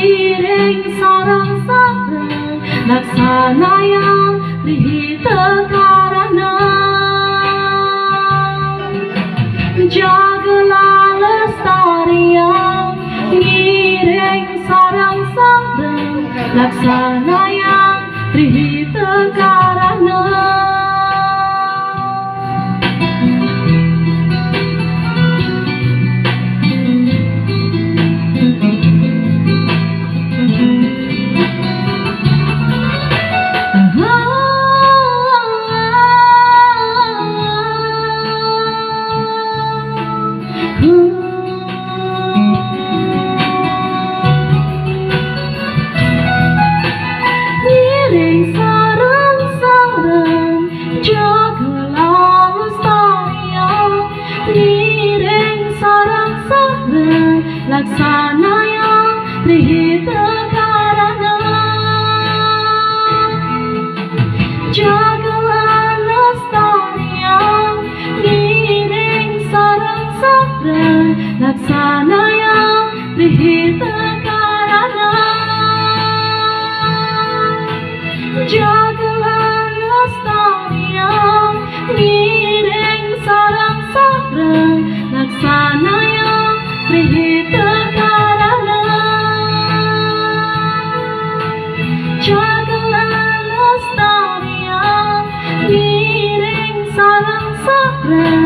ngiring sarang-sarang laksana yang dihitarana. Jagalah lestari yang ngiring sarang-sarang laksana yang dihitarana. Ngiring sarang-sarang jagalah lestari yang ngiring sarang-sarang laksana yang dihitarana. Jagalah lestari yang ngiring sarang-sarang laksana yang dihitarana. Jagalah lestari yang ngiring sarang-sarang laksana yang dihitarana. Jagalah lestari yang ngiring sarang-sarang